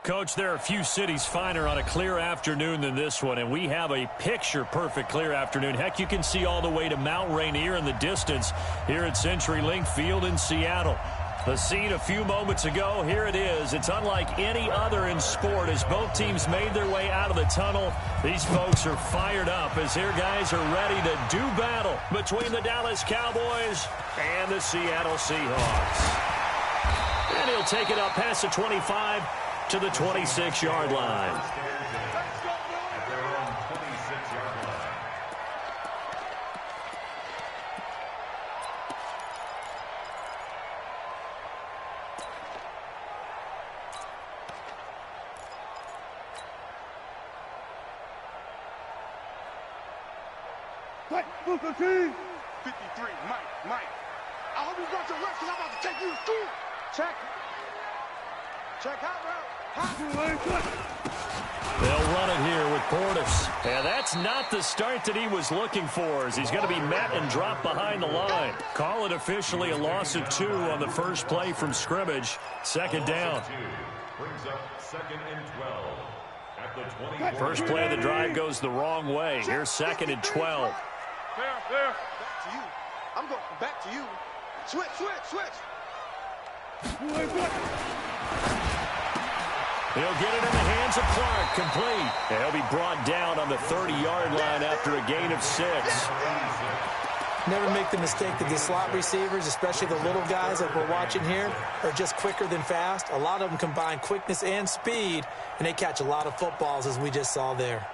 Coach, there are a few cities finer on a clear afternoon than this one, and we have a picture-perfect clear afternoon. Heck, you can see all the way to Mount Rainier in the distance here at CenturyLink Field in Seattle. The scene a few moments ago, here it is. It's unlike any other in sport as both teams made their way out of the tunnel. These folks are fired up as their guys are ready to do battle between the Dallas Cowboys and the Seattle Seahawks. And he'll take it up past the 25 to the 26-yard line. Mike, 53, Mike. I hope you got your reps because I'm about to take you to school. Check. Check hot route. They'll run it here with Portis. And that's not the start that he was looking for, as he's going to be met and dropped behind the line. Call it officially a loss of 2 on the first play from scrimmage. Second down. Brings up 2nd and 12 at the 20. First play of the drive goes the wrong way. Here's 2nd and 12. There. Back to you. I'm going back to you. Switch. He'll get it in the hands of Clark, complete. And he'll be brought down on the 30-yard line after a gain of 6. Never make the mistake that the slot receivers, especially the little guys like we're watching here, are just quicker than fast. A lot of them combine quickness and speed, and they catch a lot of footballs, as we just saw there.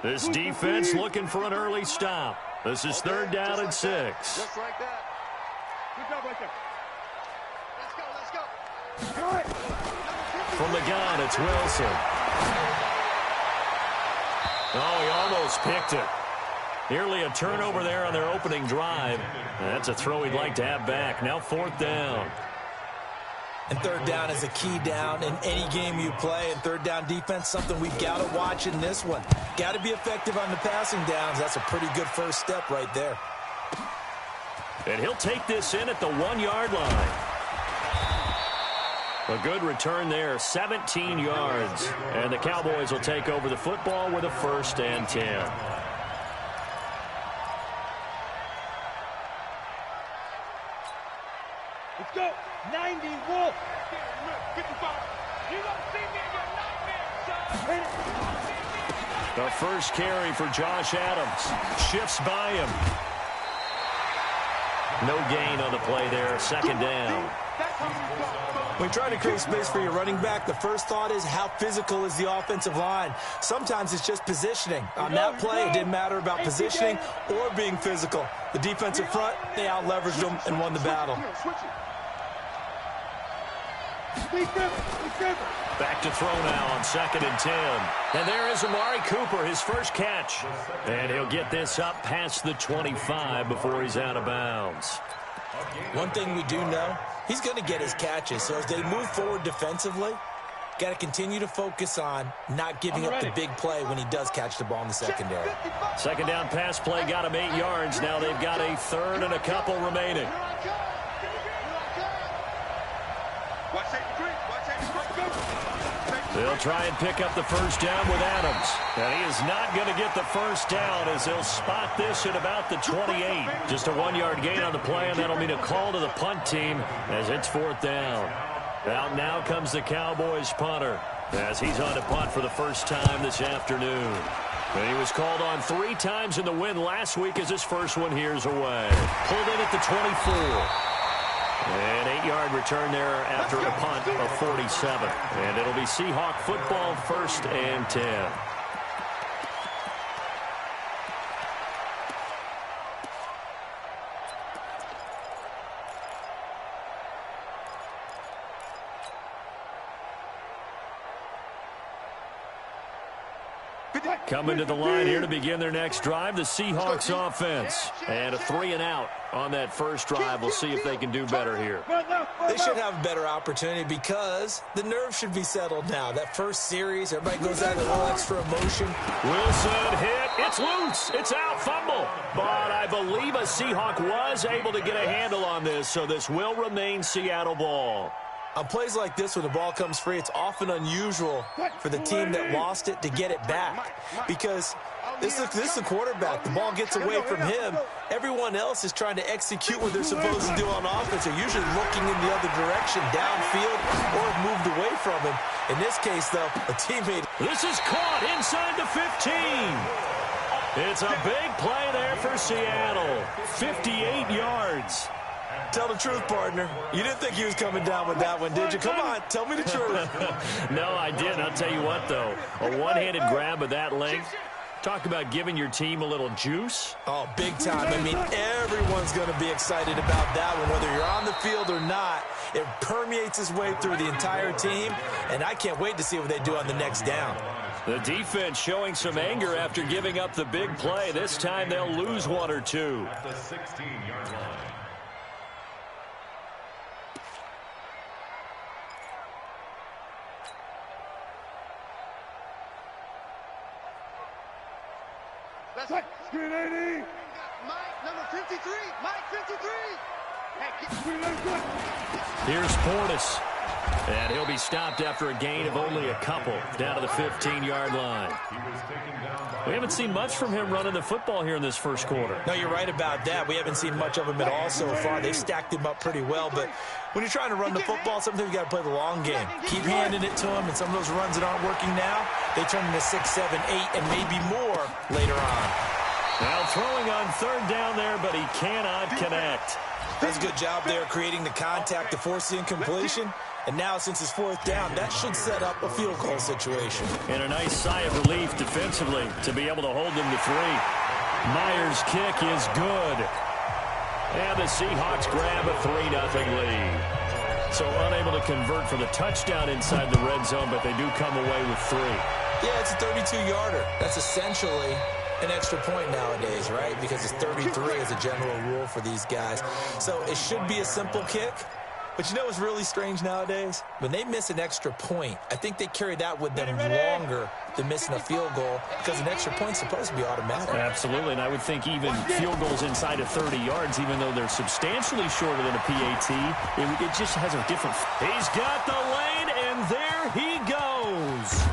This defense looking for an early stop. This is 3rd down and 6. Just like that. Good job right there. Let's go. All right. From the gun, it's Wilson. Oh, he almost picked it. Nearly a turnover there on their opening drive. That's a throw he'd like to have back. Now 4th down. And 3rd down is a key down in any game you play. And 3rd down defense, something we've got to watch in this one. Got to be effective on the passing downs. That's a pretty good first step right there. And he'll take this in at the 1-yard line. A good return there, 17 yards. And the Cowboys will take over the football with a 1st and 10. Let's go. 90 Wolf. 55. You don't see me in your nightmare, son. The first carry for Josh Adams. Shifts by him. No gain on the play there. 2nd down. When you try to create space for your running back, the first thought is how physical is the offensive line. Sometimes it's just positioning. On that play, it didn't matter about positioning or being physical. The defensive front, they out-leveraged them and won the battle. Back to throw now on 2nd and 10. And there is Amari Cooper, his first catch. And he'll get this up past the 25 before he's out of bounds. One thing we do know, he's going to get his catches. So as they move forward defensively, got to continue to focus on not giving up the big play when he does catch the ball in the secondary. 2nd down pass play got him 8 yards. Now they've got a 3rd and a couple remaining. They'll try and pick up the first down with Adams. And he is not going to get the first down as they'll spot this at about the 28. Just a 1-yard gain on the play, and that'll mean a call to the punt team as it's 4th down. Out now comes the Cowboys punter as he's on to punt for the first time this afternoon. And he was called on 3 times in the win last week as his first one here's away. Pulled in at the 24. An 8-yard return there after a punt of 47. And it'll be Seahawk football, 1st and 10. Coming to the line here to begin their next drive, the Seahawks offense. And a 3-and-out on that first drive. We'll see if they can do better here. They should have a better opportunity because the nerves should be settled now. That first series, everybody goes out with a little extra emotion. Wilson hit. It's loose. It's out. Fumble. But I believe a Seahawk was able to get a handle on this, so this will remain Seattle ball. On plays like this, when the ball comes free, it's often unusual for the team that lost it to get it back. Because this is the quarterback. The ball gets away from him. Everyone else is trying to execute what they're supposed to do on offense. They're usually looking in the other direction, downfield, or moved away from him. In this case, though, a teammate. This is caught inside the 15. It's a big play there for Seattle. 58 yards. Tell the truth, partner. You didn't think he was coming down with that one, did you? Come on, tell me the truth. No, I didn't. I'll tell you what, though. A one-handed grab of that length. Talk about giving your team a little juice. Oh, big time. I mean, everyone's going to be excited about that one, whether you're on the field or not. It permeates its way through the entire team, and I can't wait to see what they do on the next down. The defense showing some anger after giving up the big play. This time they'll lose one or two. At the 16-yard line. Screen 80. Mike, number 53. Mike, 53. Here's Portis. And he'll be stopped after a gain of only a couple down to the 15-yard line. We haven't seen much from him running the football here in this first quarter. No, you're right about that. We haven't seen much of him at all so far. They've stacked him up pretty well, but when you're trying to run the football, sometimes you got to play the long game. Keep handing it to him, and some of those runs that aren't working now, they turn into 6, 7, 8, and maybe more later on. Now throwing on third down there, but he cannot connect. That's a good job there creating the contact to force the incompletion. And now, since it's fourth down, that should set up a field goal situation. And a nice sigh of relief defensively to be able to hold them to 3. Myers' kick is good. And the Seahawks grab a 3-0 lead. So unable to convert for the touchdown inside the red zone, but they do come away with 3. Yeah, it's a 32-yarder. That's essentially an extra point nowadays, right? Because it's 33 as a general rule for these guys. So it should be a simple kick. But you know what's really strange nowadays? When they miss an extra point, I think they carry that with them longer than missing a field goal because an extra point's supposed to be automatic. Absolutely, and I would think even field goals inside of 30 yards, even though they're substantially shorter than a PAT, it just has a different... He's got the lane, and there he goes.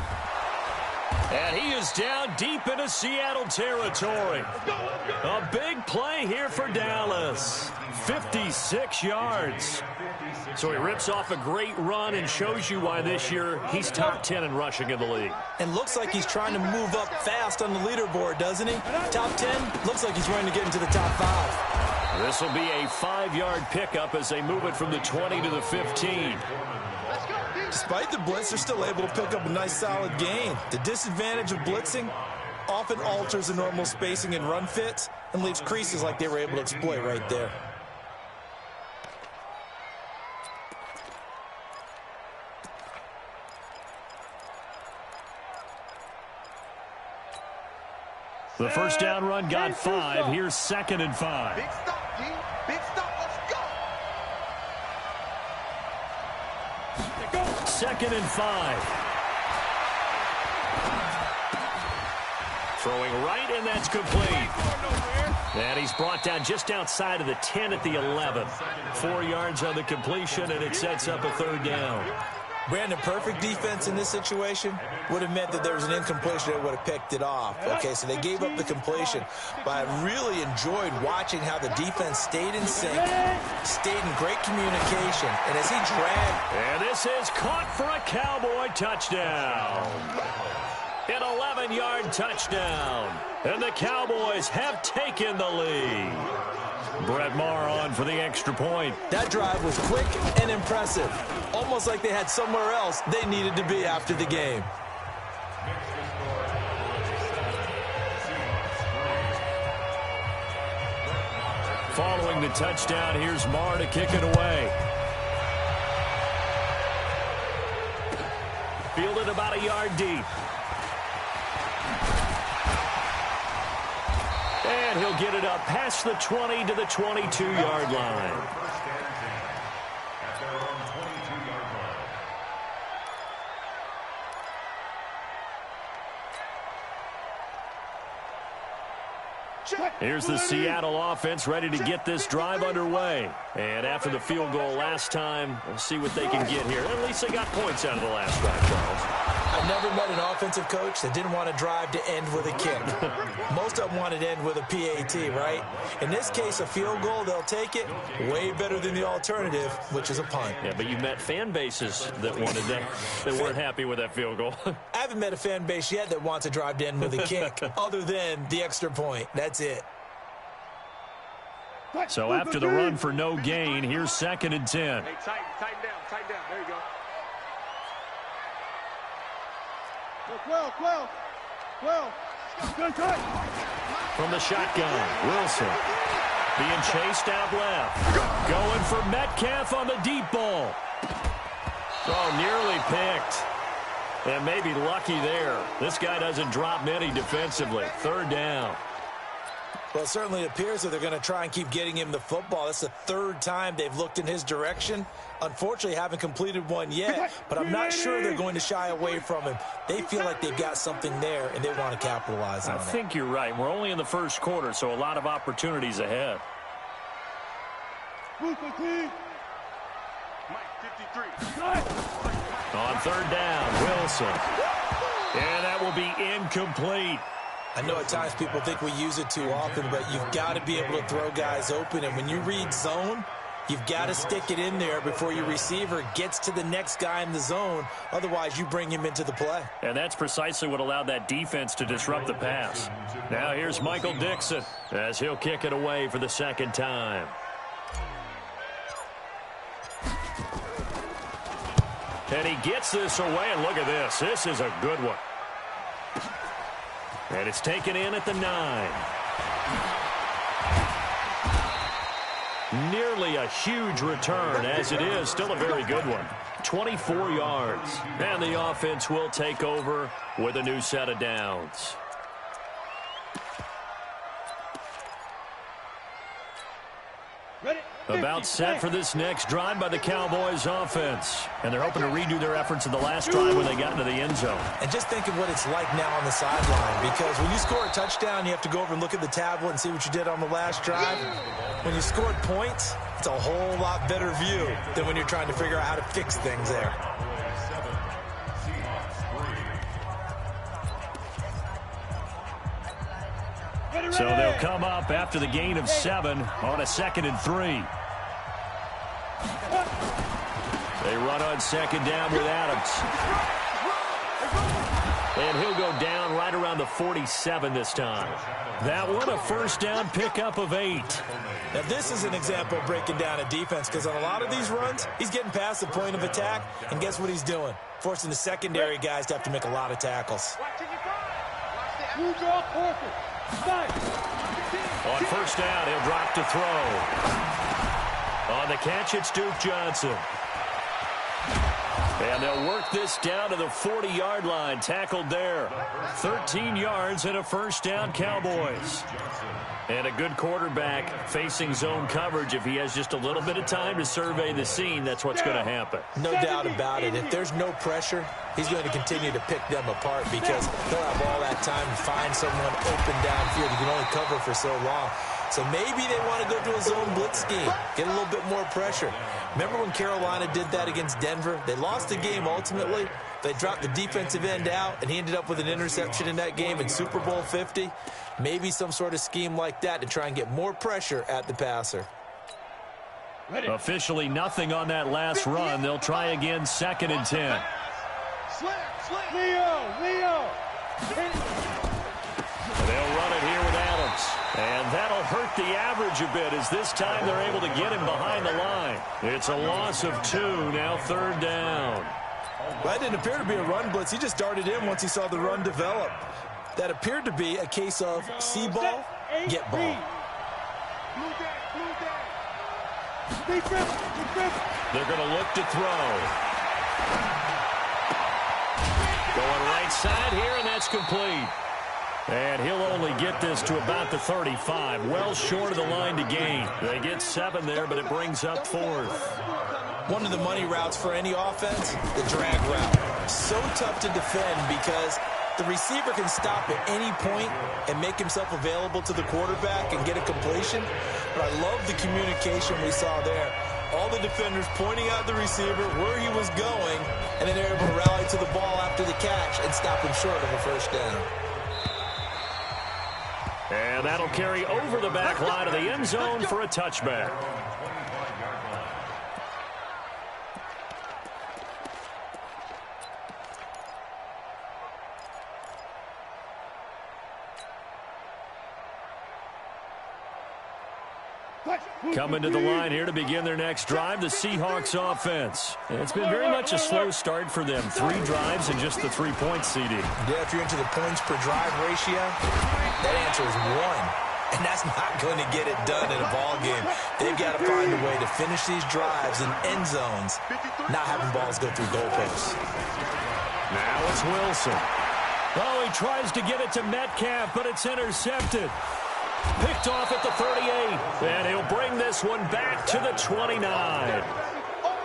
And he is down deep into Seattle territory. A big play here for Dallas. 56 yards. So he rips off a great run and shows you why this year he's top 10 in rushing in the league. And looks like he's trying to move up fast on the leaderboard, doesn't he? Top 10, looks like he's running to get into the top 5. This will be a 5-yard pickup as they move it from the 20 to the 15. Despite the blitz, they're still able to pick up a nice solid gain. The disadvantage of blitzing often alters the normal spacing and run fits and leaves creases like they were able to exploit right there. The first down run got 5. Here's 2nd and 5. Big stop, D. Big stop. Let's go. 2nd and 5. Throwing right, and that's complete. And he's brought down just outside of the 10 at the 11. 4 yards on the completion, and it sets up a 3rd down. Brandon, perfect defense in this situation would have meant that there was an incompletion that would have picked it off. Okay, so they gave up the completion. But I really enjoyed watching how the defense stayed in sync, stayed in great communication. And as he dragged... And this is caught for a Cowboy touchdown. An 11-yard touchdown. And the Cowboys have taken the lead. Brett Maher on for the extra point. That drive was quick and impressive. Almost like they had somewhere else they needed to be after the game. Following the touchdown, here's Maher to kick it away. Fielded about a yard deep. And he'll get it up past the 20 to the 22-yard line. First and 10 at their own 22-yard line. Here's the Seattle offense ready to get this drive underway. And after the field goal last time, we'll see what they can get here. At least they got points out of the last drive, Charles. I've never met an offensive coach that didn't want to drive to end with a kick. Most of them wanted to end with a PAT, right? In this case, a field goal, they'll take it. Way better than the alternative, which is a punt. Yeah, but you met fan bases that wanted that, that weren't happy with that field goal. I haven't met a fan base yet that wants to drive to end with a kick, other than the extra point. That's it. So after the run for no gain, here's 2nd and 10. Hey, tighten down. There you go. Well. From the shotgun, Wilson being chased out left. Going for Metcalf on the deep ball. Oh, nearly picked. And maybe lucky there. This guy doesn't drop many defensively. 3rd down. Well, it certainly appears that they're going to try and keep getting him the football. That's the 3rd time they've looked in his direction. Unfortunately, haven't completed one yet, but I'm not sure they're going to shy away from him. They feel like they've got something there, and they want to capitalize on it. I think you're right. We're only in the first quarter, so a lot of opportunities ahead. Mike 53. On 3rd down, Wilson. And that will be incomplete. I know at times people think we use it too often, but you've got to be able to throw guys open. And when you read zone, you've got to stick it in there before your receiver gets to the next guy in the zone. Otherwise, you bring him into the play. And that's precisely what allowed that defense to disrupt the pass. Now here's Michael Dixon as he'll kick it away for the 2nd time. And he gets this away, and look at this. This is a good one. And it's taken in at the 9. Nearly a huge return, as it is still a very good one. 24 yards. And the offense will take over with a new set of downs. About set for this next drive by the Cowboys offense. And they're hoping to redo their efforts in the last drive when they got into the end zone. And just think of what it's like now on the sideline, because when you score a touchdown, you have to go over and look at the tablet and see what you did on the last drive. When you scored points, it's a whole lot better view than when you're trying to figure out how to fix things there. So they'll come up after the gain of 7 on a 2nd and 3. They run on 2nd down with Adams. And he'll go down right around the 47 this time. That one, a 1st down pickup of 8. Now, this is an example of breaking down a defense, because on a lot of these runs, he's getting past the point of attack, and guess what he's doing? Forcing the secondary guys to have to make a lot of tackles. On 1st down, he'll drop to throw. On the catch, it's Duke Johnson. And they'll work this down to the 40-yard line, tackled there. 13 yards and a 1st down, Cowboys. And a good quarterback facing zone coverage. If he has just a little bit of time to survey the scene, that's what's going to happen. No doubt about it. If there's no pressure, he's going to continue to pick them apart, because he'll have all that time to find someone open downfield. He can only cover for so long. So maybe they want to go to a zone blitz scheme, get a little bit more pressure. Remember when Carolina did that against Denver? They lost the game ultimately. They dropped the defensive end out, and he ended up with an interception in that game in Super Bowl 50. Maybe some sort of scheme like that to try and get more pressure at the passer. Officially nothing on that last run. They'll try again, 2nd and 10. Leo. They'll run it here with Adams. And that'll hurt the average a bit, as this time they're able to get him behind the line. It's a loss of 2, now 3rd down. Well, that didn't appear to be a run blitz. He just darted in once he saw the run develop. That appeared to be a case of see ball, get ball. They're going to look to throw. Going right side here, and that's complete. And he'll only get this to about the 35, well short of the line to gain. They get 7 there, but it brings up 4th. One of the money routes for any offense, the drag route. So tough to defend because the receiver can stop at any point and make himself available to the quarterback and get a completion. But I love the communication we saw there. All the defenders pointing out the receiver where he was going, and then they're able to rally to the ball after the catch and stop him short of a first down. And that'll carry over the back line of the end zone for a touchback. Coming to the line here to begin their next drive, the Seahawks offense. And it's been very much a slow start for them. 3 drives and just the 3-point CD. Yeah, if you're into the points per drive ratio, that answer is 1. And that's not going to get it done in a ball game. They've got to find a way to finish these drives in end zones, not having balls go through goalposts. Now it's Wilson. Oh, he tries to get it to Metcalf, but it's intercepted. Picked off at the 38, and he'll bring this one back to the 29.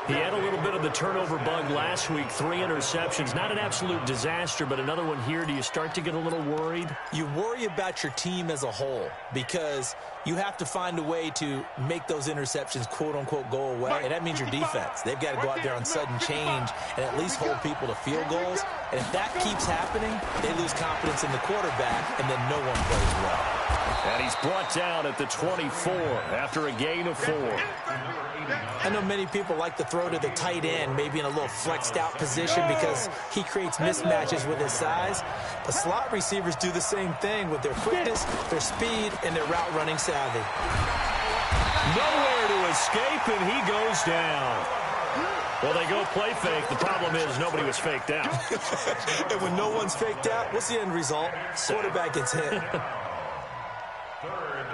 He had a little bit of the turnover bug last week, 3 interceptions. Not an absolute disaster, but another one here. Do you start to get a little worried? You worry about your team as a whole because you have to find a way to make those interceptions, quote-unquote, go away, and that means your defense. They've got to go out there on sudden change and at least hold people to field goals, and if that keeps happening, they lose confidence in the quarterback, and then no one plays well. And he's brought down at the 24 after a gain of 4. I know many people like to throw to the tight end, maybe in a little flexed out position because he creates mismatches with his size. But slot receivers do the same thing with their quickness, their speed, and their route running savvy. Nowhere to escape, and he goes down. Well, they go play fake. The problem is nobody was faked out. And when no one's faked out, what's the end result? Quarterback gets hit. 3rd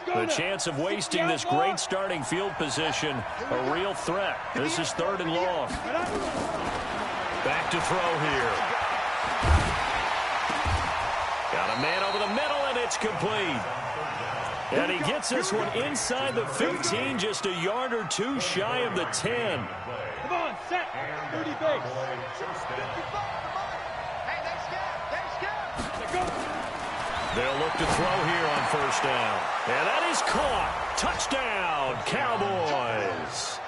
and long. The chance of wasting this great starting field position, a real threat. This is 3rd and long. Back to throw here. Got a man over the middle, and it's complete. And he gets this one inside the 15, just a yard or 2 shy of the 10. Come on, set. 30 base. They'll look to throw here on first down. And that is caught. Touchdown, Cowboys.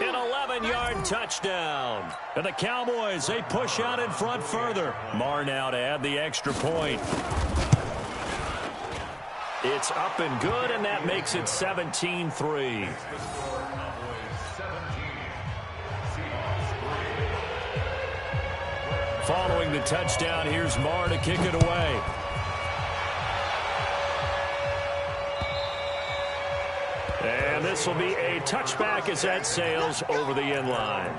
An 11-yard touchdown. And the Cowboys, they push out in front further. Marr now to add the extra point. It's up and good, and that makes it 17-3. Following the touchdown, here's Marr to kick it away. And this will be a touchback as that sails over the end line.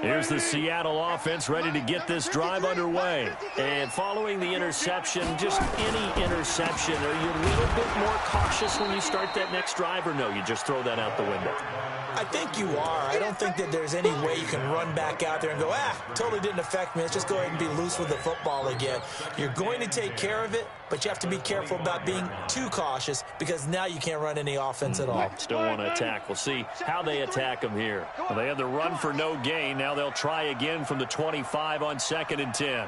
Here's the Seattle offense ready to get this drive underway. And following the interception, just any interception, are you a little bit more cautious when you start that next drive, or no, you just throw that out the window? I think you are. I don't think that there's any way you can run back out there and go, totally didn't affect me. Let's just go ahead and be loose with the football again. You're going to take care of it, but you have to be careful about being too cautious because now you can't run any offense at all. Still want to attack. We'll see how they attack them here. Well, they had the run for no gain. Now they'll try again from the 25 on 2nd and 10.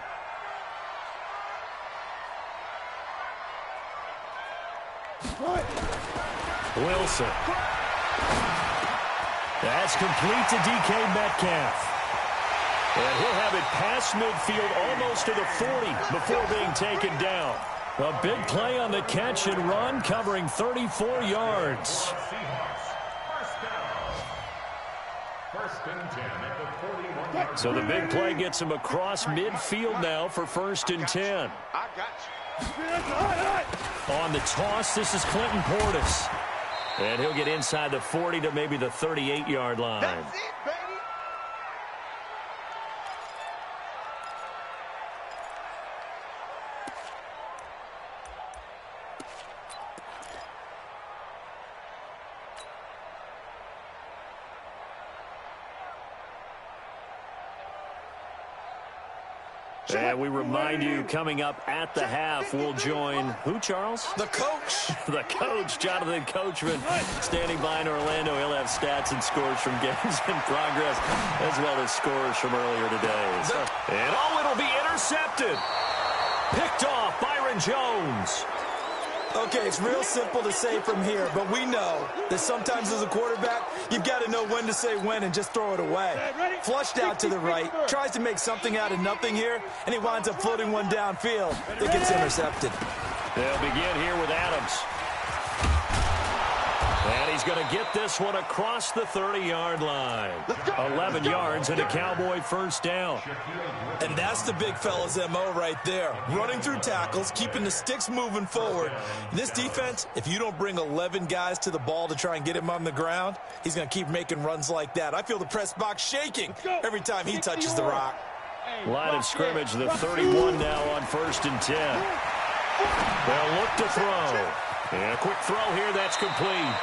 Wilson. That's complete to DK Metcalf. And he'll have it past midfield almost to the 40 before being taken down. A big play on the catch and run, covering 34 yards. So the big play gets him across midfield now for 1st and 10. On the toss, this is Clinton Portis. And he'll get inside the 40 to maybe the 38-yard line. And we remind you, coming up at the half, we'll join who, Charles? The coach. The coach, Jonathan Coachman, standing by in Orlando. He'll have stats and scores from games in progress, as well as scores from earlier today. And it'll be intercepted. Picked off, Byron Jones. Okay, it's real simple to say from here, but we know that sometimes as a quarterback, you've got to know when to say when and just throw it away. Flushed out to the right, tries to make something out of nothing here, and he winds up floating one downfield that gets intercepted. They'll begin here with Adams. And he's going to get this one across the 30-yard line. 11 yards and a Cowboy first down. And that's the big fella's MO right there. Running through tackles, keeping the sticks moving forward. This defense, if you don't bring 11 guys to the ball to try and get him on the ground, he's going to keep making runs like that. I feel the press box shaking every time he touches the rock. Line of scrimmage, the 31 now on 1st and 10. They'll look to throw. And a quick throw here, that's complete.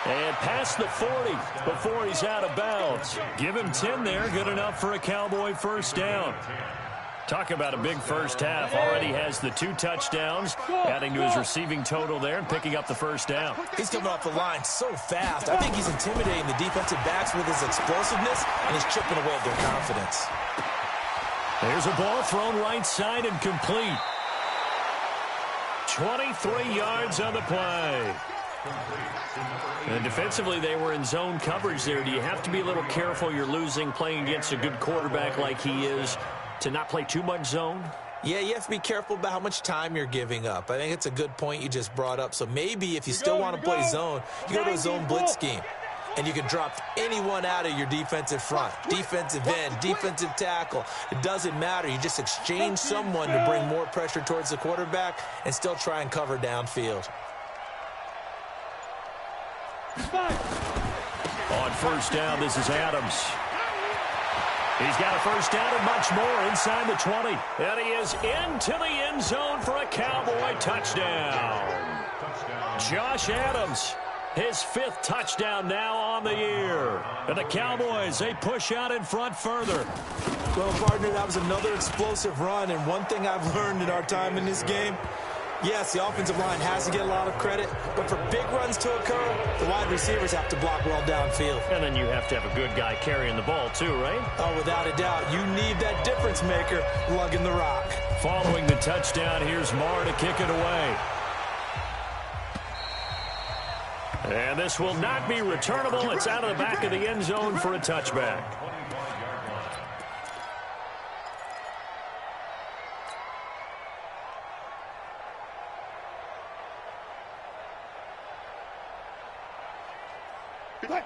And past the 40 before he's out of bounds. Give him 10 there, good enough for a Cowboy first down. Talk about a big first half. Already has the 2 touchdowns, adding to his receiving total there and picking up the first down. He's coming off the line so fast. I think he's intimidating the defensive backs with his explosiveness, and he's chipping away at their confidence. There's a ball thrown right side and complete. 23 yards on the play. And defensively, they were in zone coverage there. Do you have to be a little careful? You're losing, playing against a good quarterback like he is, to not play too much zone? Yeah, you have to be careful about how much time you're giving up. I think it's a good point you just brought up. So maybe if you still want to play zone, you go to a zone blitz scheme. And you can drop anyone out of your defensive front, defensive end, defensive tackle. It doesn't matter. You just exchange someone to bring more pressure towards the quarterback and still try and cover downfield. On first down, this is Adams. He's got a first down and much more inside the 20. And he is into the end zone for a Cowboy touchdown. Josh Adams, his 5th touchdown now on the year. And the Cowboys, they push out in front further. Well, partner, that was another explosive run. And one thing I've learned in our time in this game, yes, the offensive line has to get a lot of credit, but for big runs to occur, the wide receivers have to block well downfield. And then you have to have a good guy carrying the ball too, right? Oh, without a doubt. You need that difference maker lugging the rock. Following the touchdown, here's Marr to kick it away. And this will not be returnable. It's out of the back of the end zone for a touchback.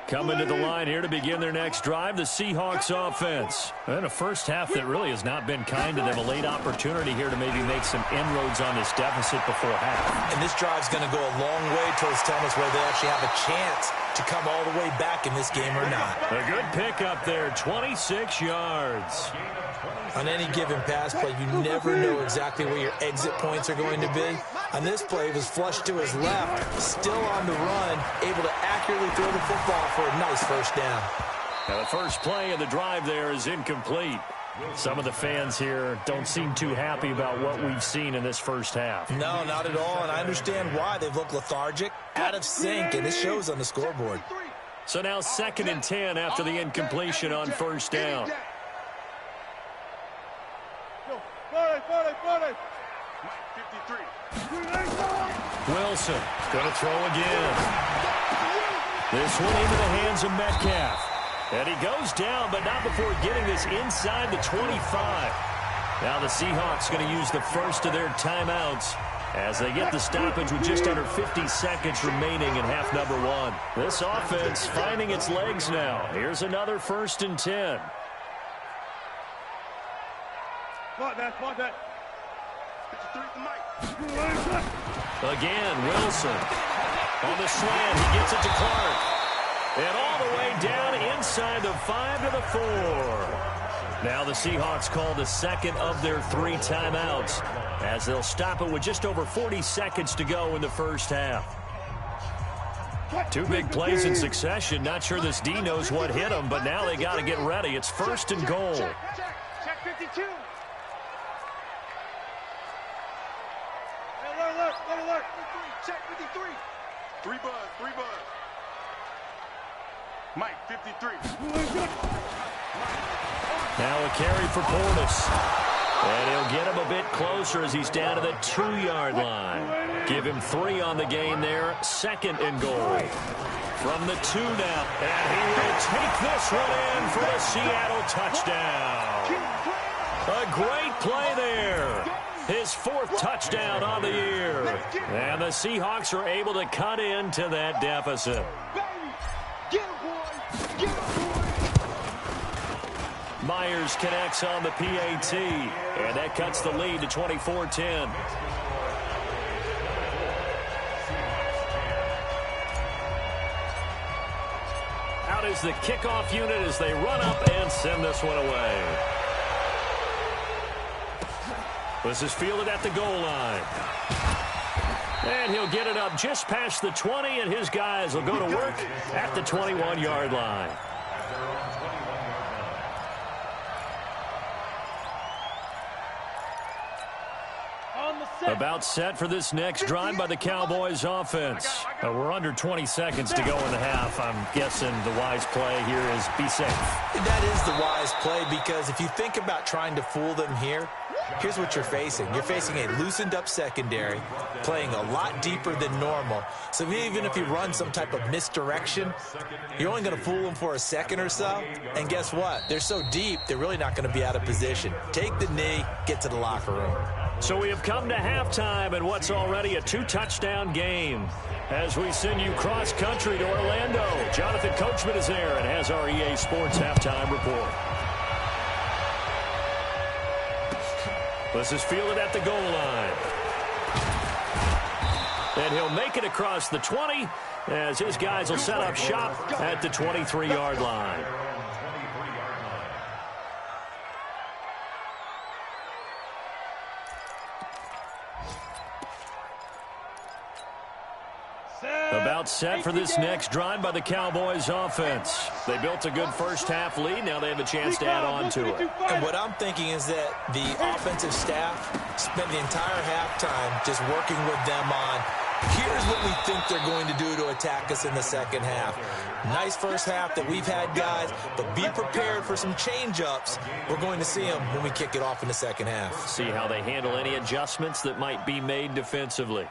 Coming to the line here to begin their next drive, the Seahawks offense. And a first half that really has not been kind to them. A late opportunity here to maybe make some inroads on this deficit before half. And this drive's going to go a long way towards telling us whether they actually have a chance to come all the way back in this game or not. A good pickup there, 26 yards. On any given pass play, you never know exactly where your exit points are going to be. On this play, it was flushed to his left, still on the run, able to accurately throw the football for a nice first down. Now the first play of the drive there is incomplete. Some of the fans here don't seem too happy about what we've seen in this first half. No, not at all, and I understand why. They've looked lethargic, out of sync, and it shows on the scoreboard. So now 2nd and 10 after the incompletion on first down. Wilson going to throw again. This one into the hands of Metcalf. And he goes down, but not before getting this inside the 25. Now the Seahawks going to use the first of their timeouts as they get the stoppage with just under 50 seconds remaining in half number 1. This offense finding its legs now. Here's another 1st and 10. Again, Wilson on the slant. He gets it to Clark. And all the way down inside the 5 to the 4. Now the Seahawks call the second of their 3 timeouts as they'll stop it with just over 40 seconds to go in the first half. 2 big plays in succession. Not sure this D knows what hit him, but now they got to get ready. It's 1st and goal. Check 52. Alert. Check 53. 3 buzz. Mike, 53. Now a carry for Portis. And he'll get him a bit closer as he's down to the 2-yard line. Give him 3 on the game there. 2nd and goal. From the 2 now. And he will take this one in for a Seattle touchdown. A great play there. His 4th touchdown on the year. And the Seahawks are able to cut into that deficit. Myers connects on the PAT, and that cuts the lead to 24-10. Out is the kickoff unit as they run up and send this one away. This is fielded at the goal line. And he'll get it up just past the 20, and his guys will go to work at the 21-yard line. About set for this next drive by the Cowboys offense. We're under 20 seconds to go in the half. I'm guessing the wise play here is be safe. That is the wise play, because if you think about trying to fool them here, here's what you're facing. You're facing a loosened up secondary, playing a lot deeper than normal. So even if you run some type of misdirection, you're only going to fool them for a second or so. And guess what? They're so deep, they're really not going to be out of position. Take the knee, get to the locker room. So we have come to halftime in what's already a 2-touchdown game. As we send you cross-country to Orlando, Jonathan Coachman is there and has our EA Sports halftime report. This is fielded at the goal line. And he'll make it across the 20 as his guys will set up shop at the 23-yard line. About set for this next drive by the Cowboys offense. They built a good first-half lead. Now they have a chance to add on to it. And what I'm thinking is that the offensive staff spent the entire halftime just working with them on, here's what we think they're going to do to attack us in the second half. Nice first half that we've had, guys, but be prepared for some change-ups. We're going to see them when we kick it off in the second half. See how they handle any adjustments that might be made defensively.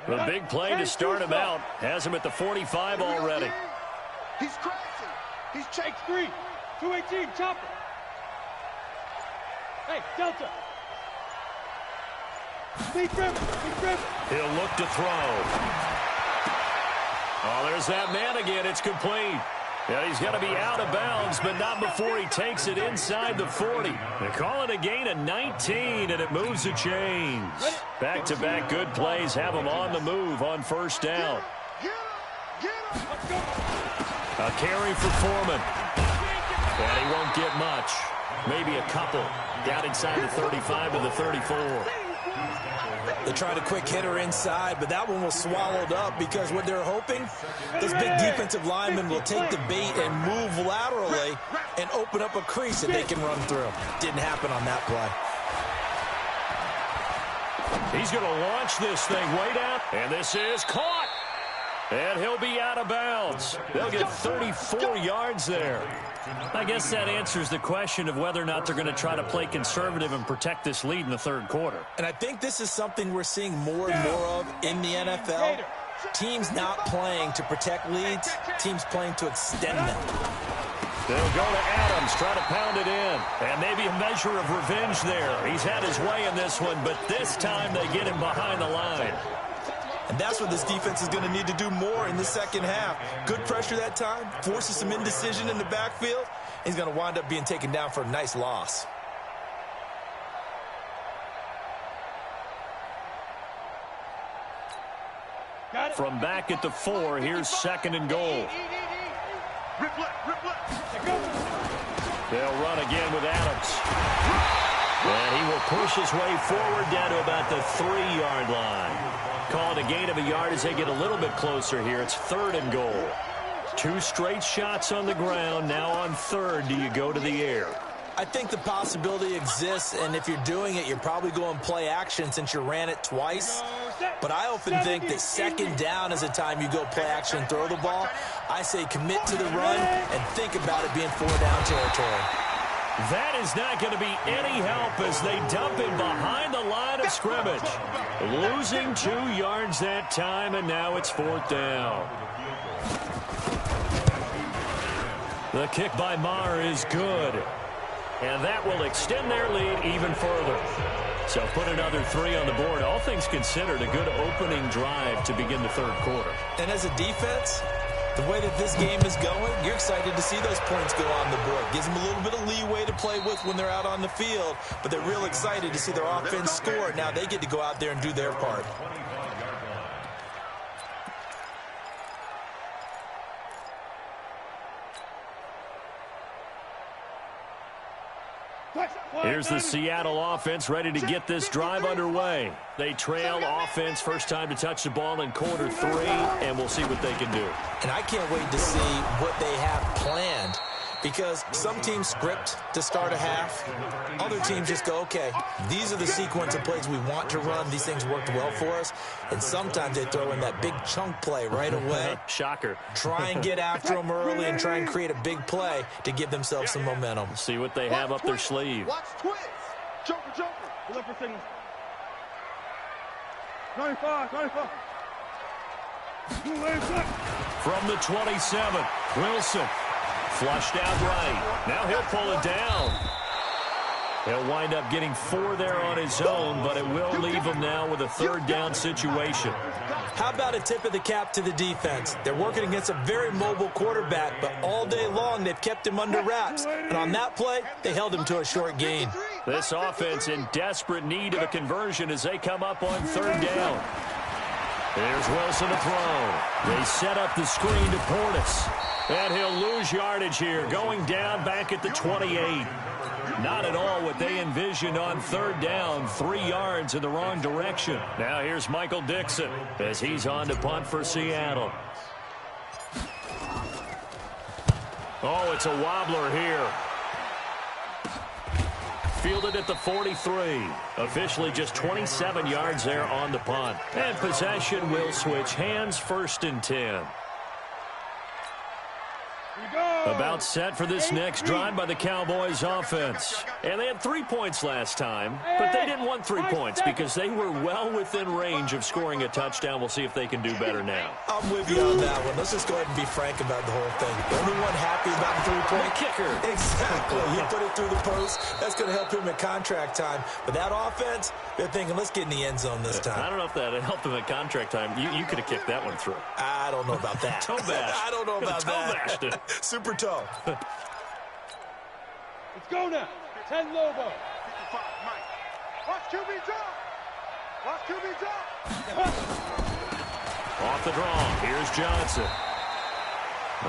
The big play to start him out has him at the 45 already. He's crashing. He's chased 3. 218, chopper. Hey, Delta. Speed driven. He'll look to throw. Oh, there's that man again. It's complete. Yeah, he's going to be out of bounds, but not before he takes it inside the 40. They call it a gain of 19, and it moves the chains. Back-to-back good plays have him on the move on first down. A carry for Foreman. And he won't get much. Maybe a couple. Down inside the 35 to the 34. They tried a quick hitter inside, but that one was swallowed up because what they're hoping, this big defensive lineman will take the bait and move laterally and open up a crease that they can run through. Didn't happen on that play. He's going to launch this thing way down, and this is caught. And he'll be out of bounds. They'll get 34 yards there. I guess that answers the question of whether or not they're going to try to play conservative and protect this lead in the third quarter. And I think this is something we're seeing more and more of in the NFL. Teams not playing to protect leads, teams playing to extend them. They'll go to Adams, try to pound it in. And maybe a measure of revenge there. He's had his way in this one, but this time they get him behind the line. And that's what this defense is going to need to do more in the second half. Good pressure that time, forces some indecision in the backfield. He's going to wind up being taken down for a nice loss. From back at the 4, here's second and goal. They'll run again with Adams. And he will push his way forward down to about the 3-yard line. Call it a gain of a yard as they get a little bit closer here. It's third and goal. 2 straight shots on the ground. Now on third, do you go to the air? I think the possibility exists, and if you're doing it, you're probably going play action since you ran it twice. But I often think that second down is the time you go play action and throw the ball. I say commit to the run and think about it being 4-down territory. That is not going to be any help as they dump him behind the line of scrimmage. Losing 2 yards that time, and now it's 4th down. The kick by Maher is good. And that will extend their lead even further. So put another 3 on the board. All things considered, a good opening drive to begin the third quarter. And as a defense, the way that this game is going, you're excited to see those points go on the board. Gives them a little bit of leeway to play with when they're out on the field, but they're real excited to see their offense score. Now they get to go out there and do their part. Here's the Seattle offense ready to get this drive underway. They trail offense, first time to touch the ball in quarter 3, and we'll see what they can do. And I can't wait to see what they have planned, because some teams script to start a half. Other teams just go, okay, these are the sequence of plays we want to run. These things worked well for us. And sometimes they throw in that big chunk play right away. Shocker. Try and get after them early and try and create a big play to give themselves some momentum. See what they have up their sleeve. Watch twist. Joker. Look for signals. 95. From the 27, Wilson. Flushed out right. Now he'll pull it down. He'll wind up getting 4 there on his own, but it will leave him now with a 3rd down situation. How about a tip of the cap to the defense? They're working against a very mobile quarterback, but all day long they've kept him under wraps. And on that play, they held him to a short gain. This offense in desperate need of a conversion as they come up on 3rd down. There's Wilson to throw. They set up the screen to Portis. And he'll lose yardage here, going down back at the 28. Not at all what they envisioned on 3rd down, 3 yards in the wrong direction. Now here's Michael Dixon as he's on to punt for Seattle. Oh, it's a wobbler here. Fielded at the 43. Officially just 27 yards there on the punt. And possession will switch hands, 1st and 10. About set for this next drive by the Cowboys offense. And they had 3 points last time, but they didn't want 3 points because they were well within range of scoring a touchdown. We'll see if they can do better now. I'm with you on that one. Let's just go ahead and be frank about the whole thing. The only one happy about the 3-point kicker. Exactly. He put it through the post. That's going to help him at contract time. But that offense, they're thinking, let's get in the end zone this time. I don't know if that helped him at contract time. You could have kicked that one through. I don't know about that. Toe bash. I don't know about that. Toe bashed it. Super toe. Let's go now. 10 Lobo. 55, Mike. Watch QB drop. Off the draw. Here's Johnson.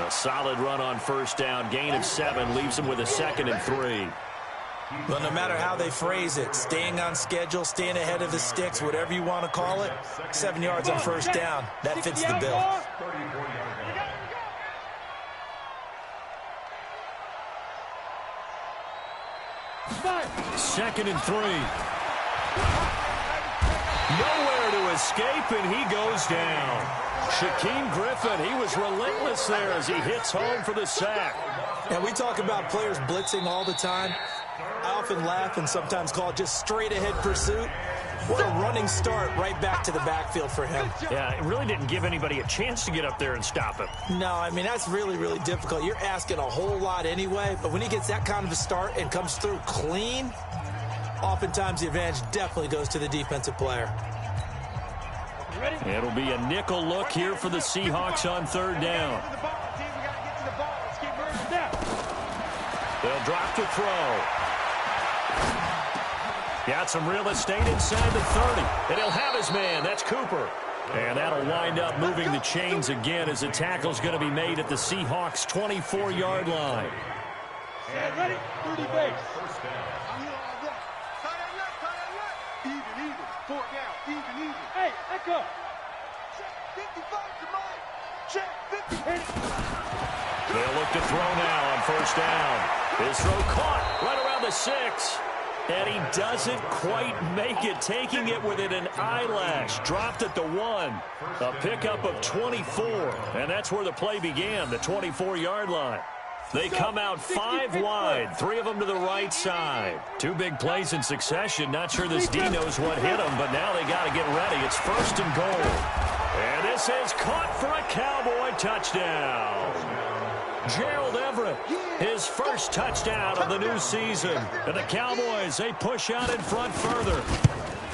A solid run on 1st down. Gain of 7 leaves him with a 2nd and 3. Well, no matter how they phrase it, staying on schedule, staying ahead of the sticks, whatever you want to call it, 7 yards on first down, that fits the bill. Second and 3. Nowhere to escape, and he goes down. Shaquem Griffin, he was relentless there as he hits home for the sack. And we talk about players blitzing all the time. I often laugh and sometimes call it just straight-ahead pursuit. What a running start right back to the backfield for him. Yeah, it really didn't give anybody a chance to get up there and stop him. No, I mean, that's really, really difficult. You're asking a whole lot anyway, but when he gets that kind of a start and comes through clean, oftentimes the advantage definitely goes to the defensive player. It'll be a nickel look here for the Seahawks on third down. They'll drop to throw. Got some real estate inside the 30. And he'll have his man. That's Cooper. And that'll wind up moving the chains again as the tackle's going to be made at the Seahawks' 24-yard line. Ready? 30 base. First down. I'm here all day. Tie that left. Even. 4 down. Even. Hey, echo. Check 55 to mine. Check 50. Hit it. They'll look to throw now on first down. His throw caught right around the 6. And he doesn't quite make it, taking it within an eyelash. Dropped at the 1. A pickup of 24. And that's where the play began, the 24-yard line. They come out 5 wide, 3 of them to the right side. 2 big plays in succession. Not sure this D knows what hit him, but now they got to get ready. It's first and goal. And this is caught for a Cowboy touchdown. Gerald Everett, his first touchdown of the new season. And the Cowboys, they push out in front further.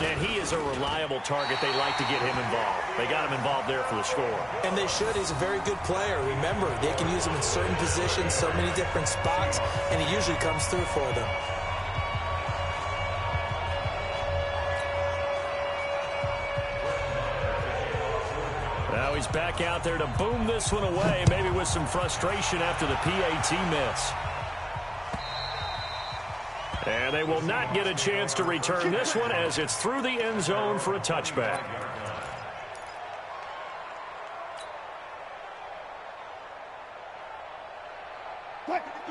And he is a reliable target. They like to get him involved. They got him involved there for the score. And they should. He's a very good player. Remember, they can use him in certain positions, so many different spots, and he usually comes through for them. Now he's back out there to boom this one away, maybe with some frustration after the PAT miss. And they will not get a chance to return this one as it's through the end zone for a touchback.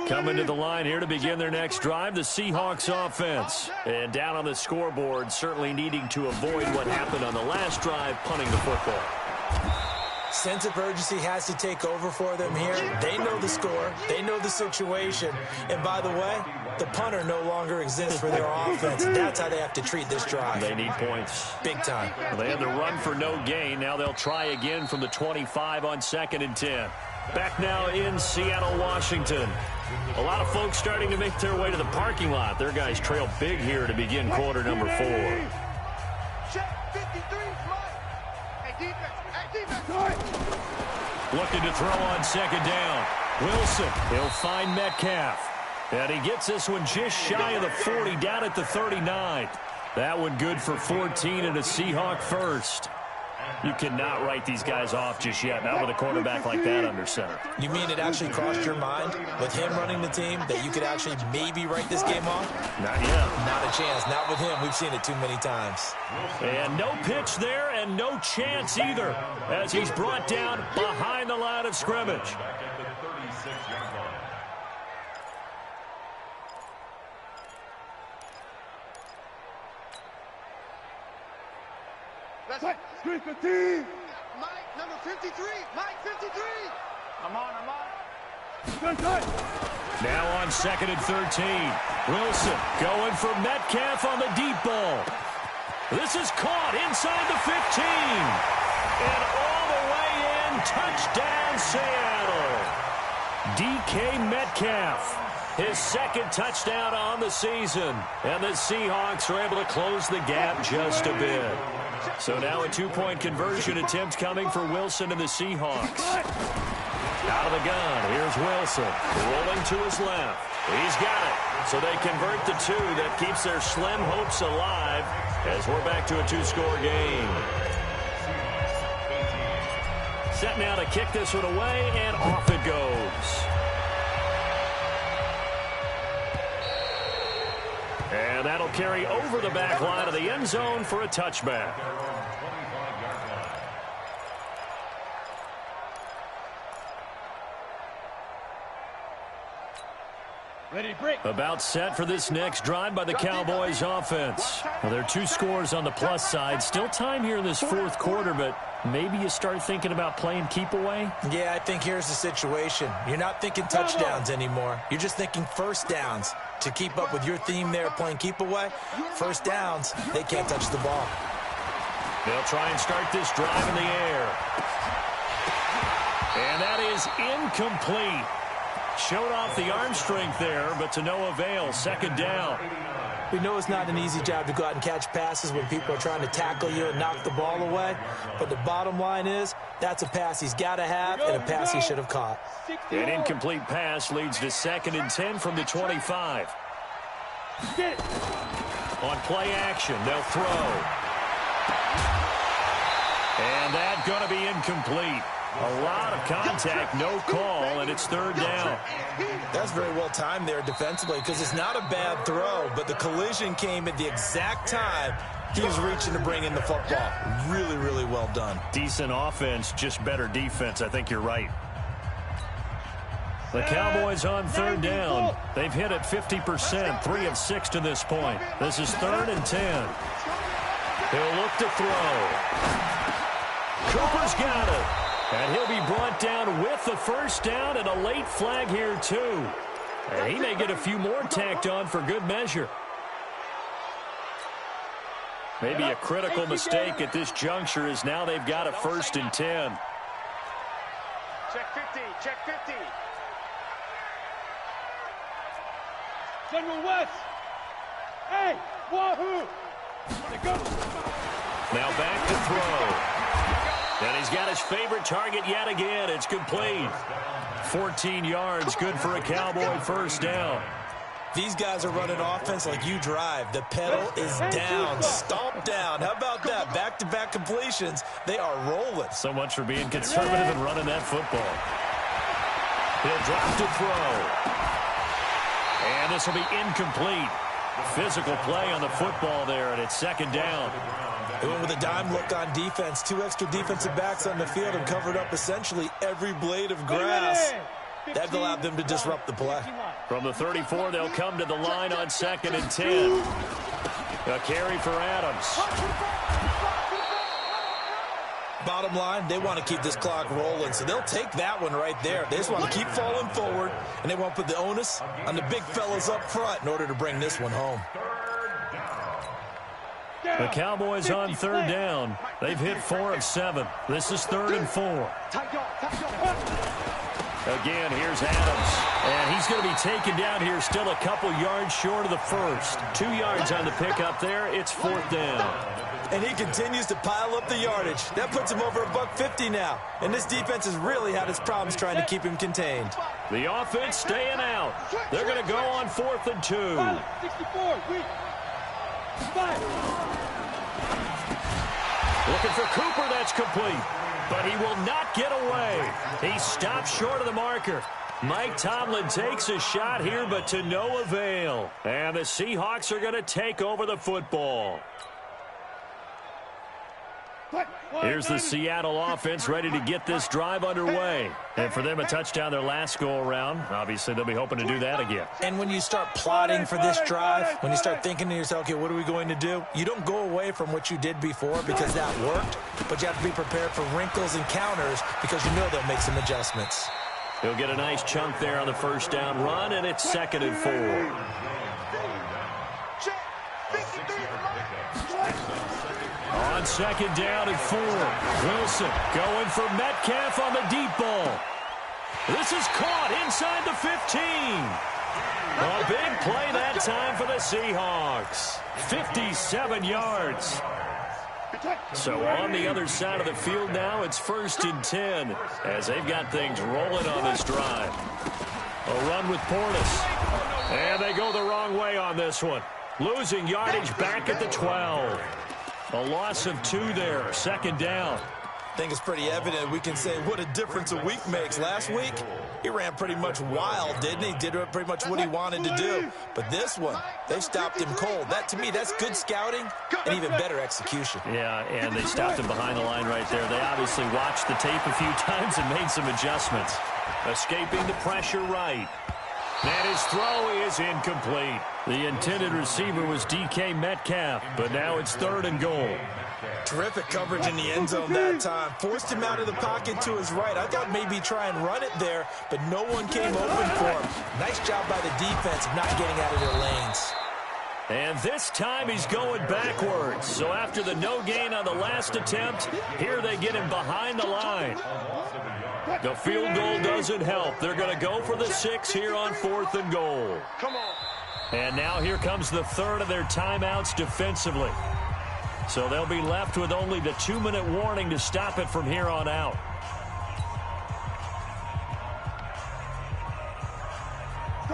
Coming to the line here to begin their next drive, the Seahawks offense. And down on the scoreboard, certainly needing to avoid what happened on the last drive, punting the football. Sense of urgency has to take over for them here. They know the score. They know the situation. And by the way, the punter no longer exists for their offense. That's how they have to treat this drive. They need points. Big time. Well, they had the run for no gain. Now they'll try again from the 25 on 2nd and 10. Back now in Seattle, Washington. A lot of folks starting to make their way to the parking lot. Their guys trail big here to begin quarter number 4. Check 53 is mine. Hey, defense. Looking to throw on 2nd down. Wilson, he'll find Metcalf. And he gets this one just shy of the 40, down at the 39. That one good for 14 and a Seahawk first. You cannot write these guys off just yet, not with a quarterback like that under center. You mean it actually crossed your mind with him running the team that you could actually maybe write this game off? Not yet. Not a chance. Not with him. We've seen it too many times. And no pitch there and no chance either as he's brought down behind the line of scrimmage. Mike, number 53. Mike, 53. I'm on. Now on 2nd and 13. Wilson going for Metcalf on the deep ball. This is caught inside the 15. And all the way in, touchdown Seattle. DK Metcalf. His 2nd touchdown on the season. And the Seahawks are able to close the gap just a bit. So now a 2-point conversion attempt coming for Wilson and the Seahawks. Out of the gun, here's Wilson. Rolling to his left. He's got it. So they convert the 2 that keeps their slim hopes alive as we're back to a 2-score game. Set now to kick this one away, and off it goes. And that'll carry over the back line of the end zone for a touchback. Ready, break. About set for this next drive by the Cowboys offense. Well, there are 2 scores on the plus side. Still time here in this fourth quarter, but maybe you start thinking about playing keep away? Yeah, I think here's the situation. You're not thinking touchdowns anymore. You're just thinking first downs. To keep up with your theme there playing keep away, first downs, they can't touch the ball. They'll try and start this drive in the air. And that is incomplete. Showed off the arm strength there, but to no avail. Second down. We know it's not an easy job to go out and catch passes when people are trying to tackle you and knock the ball away. But the bottom line is, that's a pass he's got to have and a pass he should have caught. An incomplete pass leads to 2nd and 10 from the 25. On play action, they'll throw. And that's going to be incomplete. A lot of contact, no call, and it's 3rd down. That's very well timed there defensively because it's not a bad throw, but the collision came at the exact time he was reaching to bring in the football. Really, really well done. Decent offense, just better defense. I think you're right. The Cowboys on 3rd down. They've hit it 50%, 3 of 6 to this point. This is 3rd and 10. He'll look to throw. Cooper's got it. And he'll be brought down with the first down and a late flag here, too. And he may get a few more tacked on for good measure. Maybe a critical mistake at this juncture is now they've got a 1st and 10. Check 50, check 50. General West. Hey, wahoo. Go. Now back to throw. And he's got his favorite target yet again. It's complete. 14 yards, good for a Cowboy first down. These guys are running offense like you drive. The pedal is down, stomped down. How about that? Back-to-back completions. They are rolling. So much for being conservative and running that football. He'll drop to throw. And this will be incomplete. Physical play on the football there, and it's 2nd down. They went with a dime look on defense. 2 extra defensive backs on the field and covered up essentially every blade of grass. That allowed them to disrupt the play. From the 34, they'll come to the line on 2nd and 10. A carry for Adams. Bottom line, they want to keep this clock rolling, so they'll take that one right there. They just want to keep falling forward, and they want to put the onus on the big fellas up front in order to bring this one home. The Cowboys on 3rd down. They've hit 4 of 7. This is 3rd and 4. Again, here's Adams. And he's going to be taken down here still a couple yards short of the first. 2 yards on the pickup there. It's 4th down. And he continues to pile up the yardage. That puts him over $150 now. And this defense has really had its problems trying to keep him contained. The offense staying out. They're going to go on 4th and 2. 64, weak. 5. Looking for Cooper, that's complete. But he will not get away. He stops short of the marker. Mike Tomlin takes a shot here, but to no avail. And the Seahawks are going to take over the football. Here's the Seattle offense ready to get this drive underway. And for them, a touchdown their last go-around. Obviously, they'll be hoping to do that again. And when you start plotting for this drive, when you start thinking to yourself, okay, what are we going to do? You don't go away from what you did before because that worked, but you have to be prepared for wrinkles and counters because you know they'll make some adjustments. He'll get a nice chunk there on the first down run, and it's 2nd and 4. On 2nd down and 4. Wilson going for Metcalf on the deep ball. This is caught inside the 15. A big play that time for the Seahawks. 57 yards. So on the other side of the field now, it's 1st and 10 as they've got things rolling on this drive. A run with Portis. And they go the wrong way on this one. Losing yardage back at the 12. A loss of 2 there, 2nd down. I think it's pretty evident. We can say what a difference a week makes. Last week, he ran pretty much wild, didn't he? Did pretty much what he wanted to do. But this one, they stopped him cold. That, to me, that's good scouting and even better execution. Yeah, and they stopped him behind the line right there. They obviously watched the tape a few times and made some adjustments. Escaping the pressure right. And his throw is incomplete. The intended receiver was DK Metcalf, but now it's 3rd and goal. Terrific coverage in the end zone that time. Forced him out of the pocket to his right. I thought maybe try and run it there, but no one came open for him. Nice job by the defense of not getting out of their lanes. And this time he's going backwards. So after the no gain on the last attempt, here they get him behind the line. The field goal doesn't help. They're going to go for the 6 here on 4th and goal. Come on. And now here comes the 3rd of their timeouts defensively. So they'll be left with only the 2-minute warning to stop it from here on out.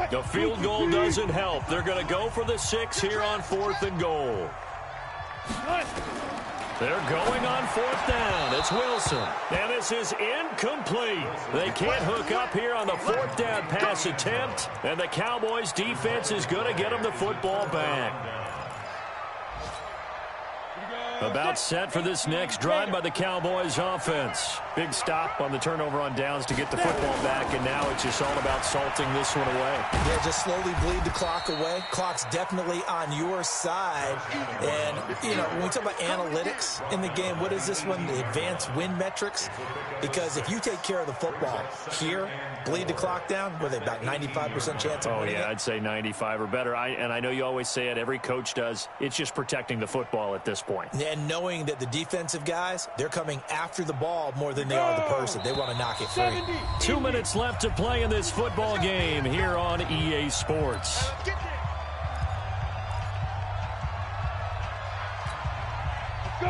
The field goal doesn't help. They're going to go for the 6 here on 4th and goal. They're going on 4th down. It's Wilson. And this is incomplete. They can't hook up here on the 4th down pass attempt. And the Cowboys defense is going to get them the football back. About set for this next drive by the Cowboys offense. Big stop on the turnover on downs to get the football back, and now it's just all about salting this one away. Yeah, just slowly bleed the clock away. Clock's definitely on your side. And, you know, when we talk about analytics in the game, what is this one? The advanced win metrics? Because if you take care of the football here, bleed the clock down, were they about 95% chance of winning it? I'd say 95 or better. And I know you always say it, every coach does. It's just protecting the football at this point. And knowing that the defensive guys, they're coming after the ball more than they are the person. They want to knock it free. 2 minutes left to play in this football game here on EA Sports.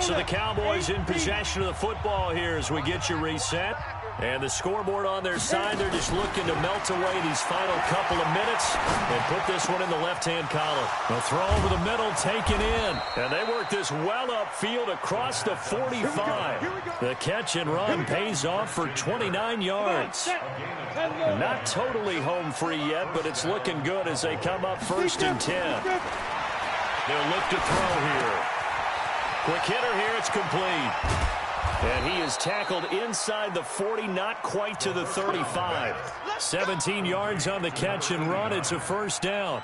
So the Cowboys in possession of the football here as we get you reset. And the scoreboard on their side, they're just looking to melt away these final couple of minutes and put this one in the left-hand column. The throw over the middle, taken in. And they work this well upfield across the 45. The catch and run pays off for 29 yards. Not totally home free yet, but it's looking good as they come up 1st and 10. They'll look to throw here. Quick hitter here, it's complete. And he is tackled inside the 40, not quite to the 35. 17 yards on the catch and run. It's a 1st down.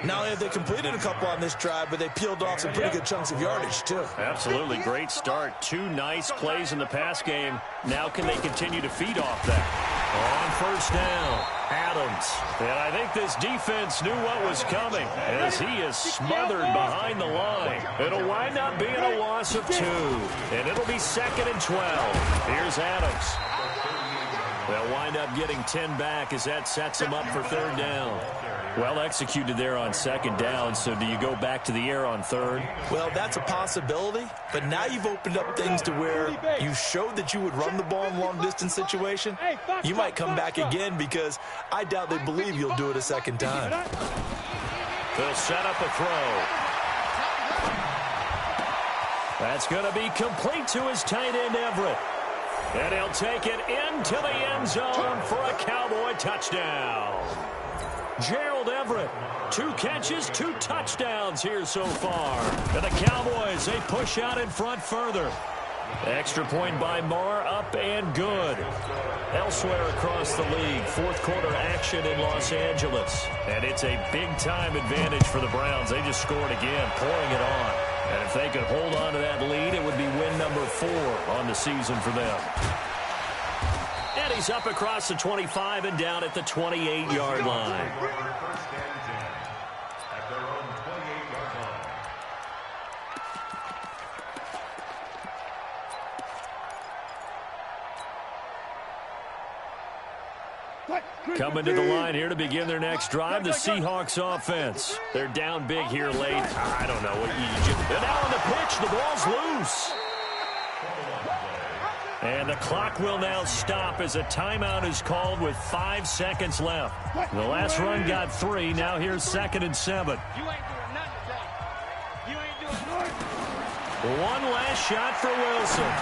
Now they completed a couple on this drive, but they peeled off some pretty good chunks of yardage, too. Absolutely. Great start. 2 nice plays in the pass game. Now can they continue to feed off that? On 1st down, Adams. And I think this defense knew what was coming as he is smothered behind the line. It'll wind up being a loss of 2. And it'll be 2nd and 12. Here's Adams. They'll wind up getting 10 back as that sets them up for 3rd down. Well executed there on 2nd down, so do you go back to the air on 3rd? Well, that's a possibility, but now you've opened up things to where you showed that you would run the ball in long-distance situation. You might come back again because I doubt they believe you'll do it a 2nd time. They'll set up a throw. That's going to be complete to his tight end, Everett. And he'll take it into the end zone for a Cowboy touchdown. Gerald Everett, 2 catches, 2 touchdowns here so far. And the Cowboys, they push out in front further. Extra point by Marr, up and good. Elsewhere across the league, 4th quarter action in Los Angeles. And it's a big-time advantage for the Browns. They just scored again, pouring it on. And if they could hold on to that lead, it would be win number 4 on the season for them. And he's up across the 25 and down at the 28-yard line. Coming to the line here to begin their next drive, the Seahawks offense. They're down big here late. I don't know what you do. And now on the pitch, the ball's loose. And the clock will now stop as a timeout is called with 5 seconds left. The last run got 3. Now here's 2nd and 7. One last shot for Wilson.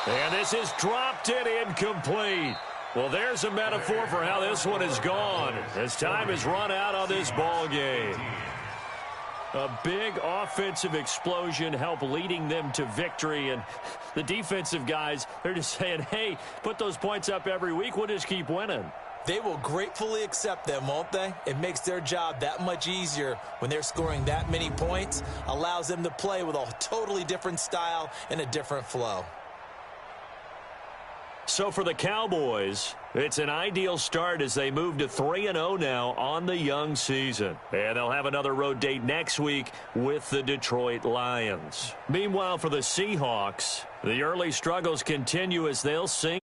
And this is dropped and incomplete. Well, there's a metaphor for how this one is gone as time has run out on this ball game. A big offensive explosion helped leading them to victory, and the defensive guys, they're just saying, hey, put those points up every week, we'll just keep winning. They will gratefully accept them, won't they? It makes their job that much easier when they're scoring that many points, allows them to play with a totally different style and a different flow. So for the Cowboys, it's an ideal start as they move to 3-0 now on the young season. And they'll have another road date next week with the Detroit Lions. Meanwhile, for the Seahawks, the early struggles continue as they'll sink